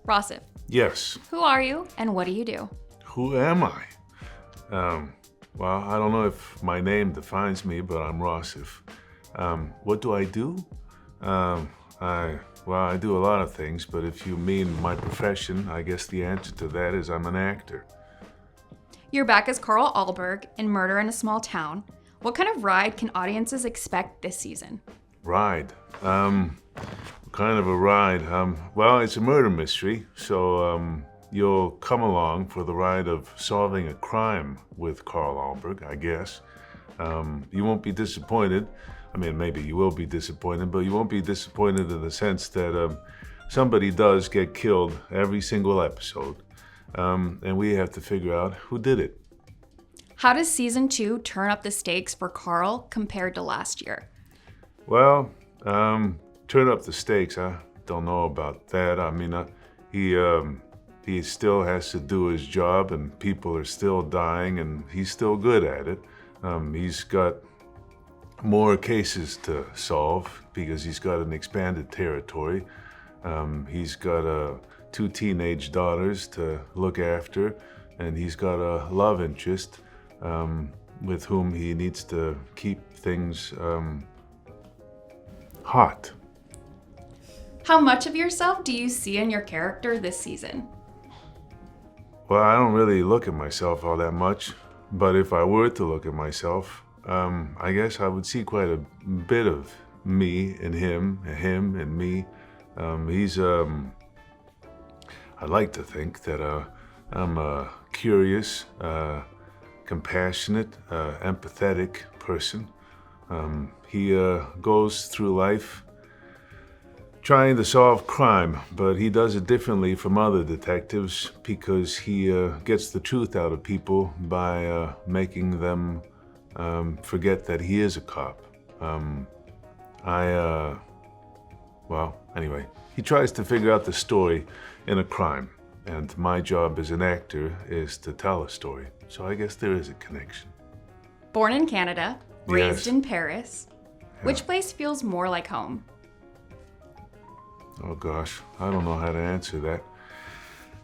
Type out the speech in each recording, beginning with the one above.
Rossif, Yes. who are you and what do you do? Who am I? Well, I don't know if my name defines me, but I'm Rossif. What do I do? I do a lot of things, but if you mean my profession, I guess the answer to that is I'm an actor. You're back as Karl Alberg in Murder in a Small Town. What kind of ride can audiences expect this season? Ride. Kind of a ride. Well, it's a murder mystery, so you'll come along for the ride of solving a crime with Karl Alberg, I guess. You won't be disappointed. I mean, maybe you will be disappointed, but you won't be disappointed in the sense that somebody does get killed every single episode, and we have to figure out who did it. How does season 2 turn up the stakes for Karl compared to last year? Well, turn up the stakes. I don't know about that. I mean, he still has to do his job, and people are still dying, and he's still good at it. He's got more cases to solve because he's got an expanded territory. He's got 2 teenage daughters to look after, and he's got a love interest with whom he needs to keep things hot. How much of yourself do you see in your character this season? Well, I don't really look at myself all that much, but if I were to look at myself, I guess I would see quite a bit of me in him and me. I like to think that I'm a curious, compassionate, empathetic person. He goes through life trying to solve crime, but he does it differently from other detectives because he gets the truth out of people by making them forget that he is a cop. Anyway, he tries to figure out the story in a crime, and my job as an actor is to tell a story. So I guess there is a connection. Born in Canada, raised Yes. in Paris, which place feels more like home? Oh gosh, I don't know how to answer that.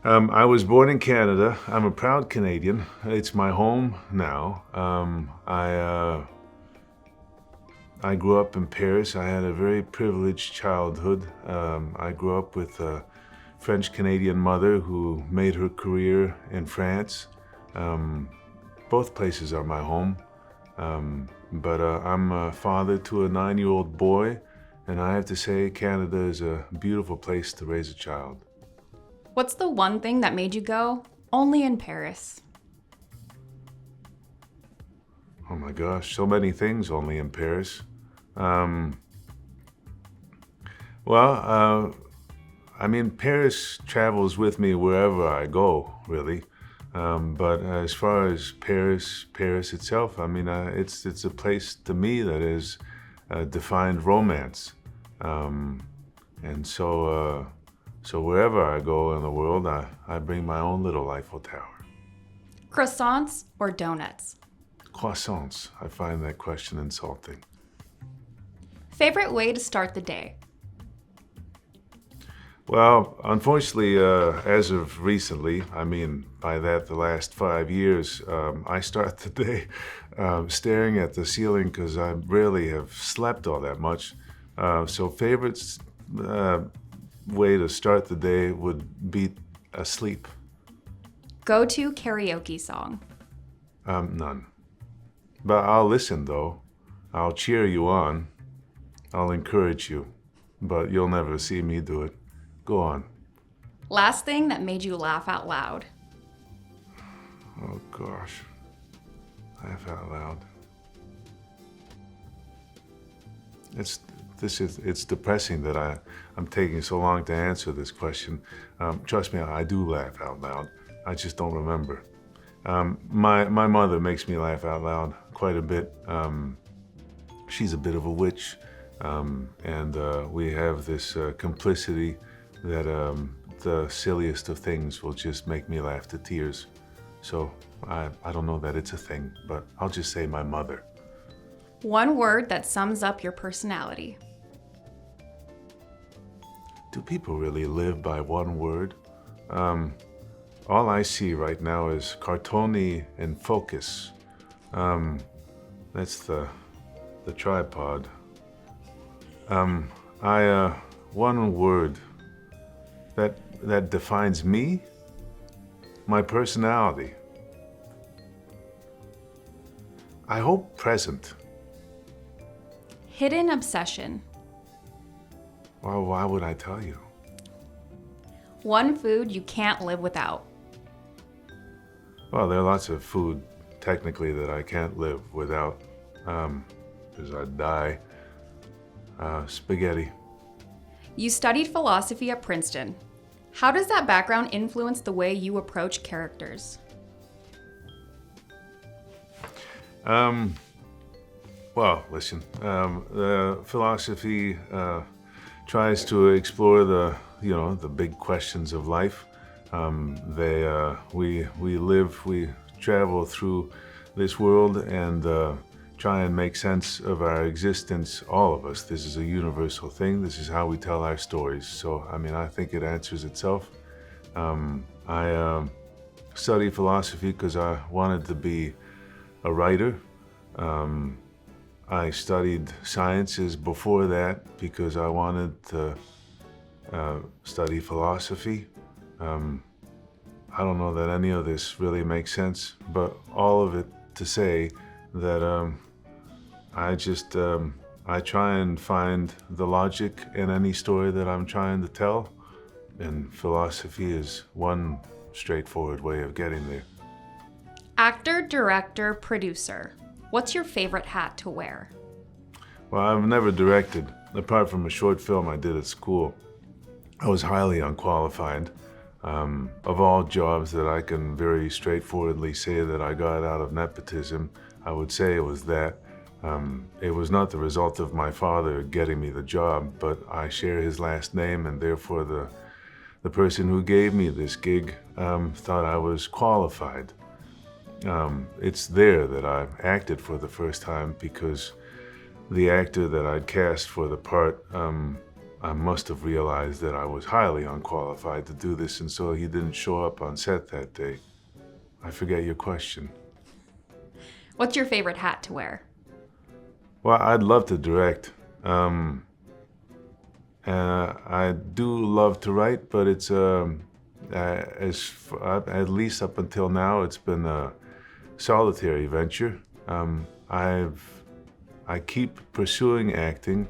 I was born in Canada. I'm a proud Canadian. It's my home now. I grew up in Paris. I had a very privileged childhood. I grew up with a French-Canadian mother who made her career in France. Both places are my home. But I'm a father to a 9-year-old boy, and I have to say Canada is a beautiful place to raise a child. What's the one thing that made you go, only in Paris? Oh my gosh, so many things only in Paris. I mean, Paris travels with me wherever I go, really. But as far as Paris itself, I mean, it's a place to me that is defined romance. And so wherever I go in the world, I bring my own little Eiffel Tower. Croissants or donuts? Croissants. I find that question insulting. Favorite way to start the day? Well, unfortunately, as of recently, I mean, by that, the last 5 years, I start the day staring at the ceiling because I rarely have slept all that much. So favorite way to start the day would be asleep. Go-to karaoke song? None. But I'll listen, though. I'll cheer you on. I'll encourage you. But you'll never see me do it. Go on. Last thing that made you laugh out loud? Oh, gosh. Laugh out loud. It's depressing that I'm taking so long to answer this question. Trust me, I do laugh out loud. I just don't remember. My mother makes me laugh out loud quite a bit. She's a bit of a witch, and we have this complicity that the silliest of things will just make me laugh to tears. So I don't know that it's a thing, but I'll just say my mother. One word that sums up your personality? Do people really live by one word? All I see right now is cartoni and focus. That's the tripod. One word that defines me, my personality. I hope present. Hidden obsession. Well, why would I tell you? One food you can't live without. Well, there are lots of food, technically, that I can't live without, because I'd die. Spaghetti. You studied philosophy at Princeton. How does that background influence the way you approach characters? Well, listen, the philosophy tries to explore the big questions of life. We travel through this world and try and make sense of our existence, all of us. This is a universal thing. This is how we tell our stories. So, I think it answers itself. I studied philosophy because I wanted to be a writer. I studied sciences before that because I wanted to study philosophy. I don't know that any of this really makes sense, but all of it to say that I try and find the logic in any story that I'm trying to tell, and philosophy is one straightforward way of getting there. Actor, director, producer. What's your favorite hat to wear? Well, I've never directed, apart from a short film I did at school. I was highly unqualified. Of all jobs that I can very straightforwardly say that I got out of nepotism, I would say it was that. It was not the result of my father getting me the job, but I share his last name, and therefore the person who gave me this gig thought I was qualified. It's there that I acted for the first time because the actor that I'd cast for the part, I must have realized that I was highly unqualified to do this, and so he didn't show up on set that day. I forget your question. What's your favorite hat to wear? Well, I'd love to direct. I do love to write, but it's at least up until now, it's been a solitary venture. I keep pursuing acting,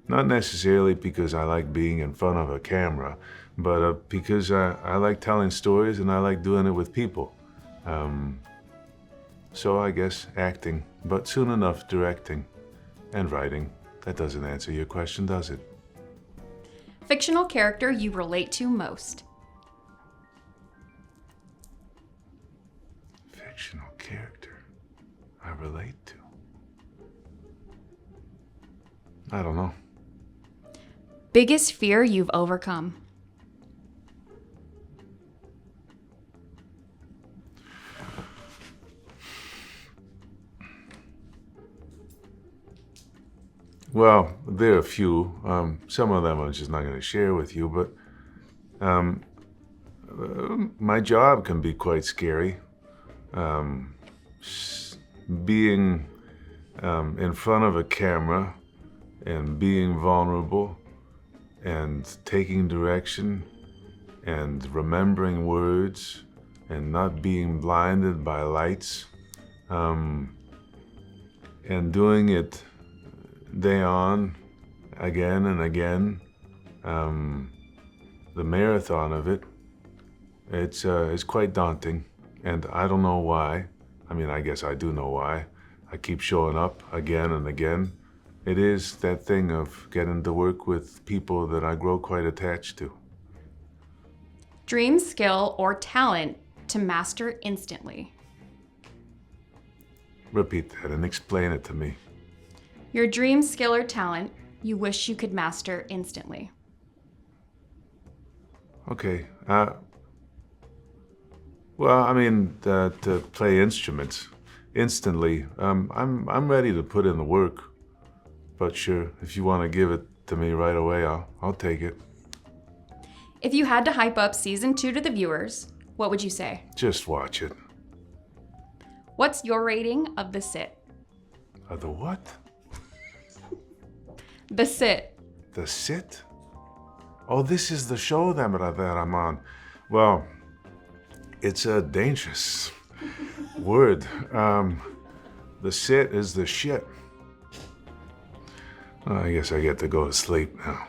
not necessarily because I like being in front of a camera, but because I like telling stories and I like doing it with people. So I guess acting, but soon enough directing and writing. That doesn't answer your question, does it? Fictional character you relate to most. Fictional character I relate to. I don't know. Biggest fear you've overcome. Well, there are a few. Some of them I'm just not going to share with you, but my job can be quite scary. Being in front of a camera and being vulnerable and taking direction and remembering words and not being blinded by lights, and doing it day on, again and again, the marathon of it, it's quite daunting, and I don't know why. I guess I do know why. I keep showing up again and again. It is that thing of getting to work with people that I grow quite attached to. Dream, skill, or talent to master instantly. Repeat that and explain it to me. Your dream, skill, or talent you wish you could master instantly. Okay. To play instruments instantly. I'm ready to put in the work, but sure, if you want to give it to me right away, I'll take it. If you had to hype up season 2 to the viewers, what would you say? Just watch it. What's your rating of The Sit? The what? The Sit. The Sit? Oh, this is the show that I'm on. Well, it's a dangerous word. The Sit is the shit. I guess I get to go to sleep now.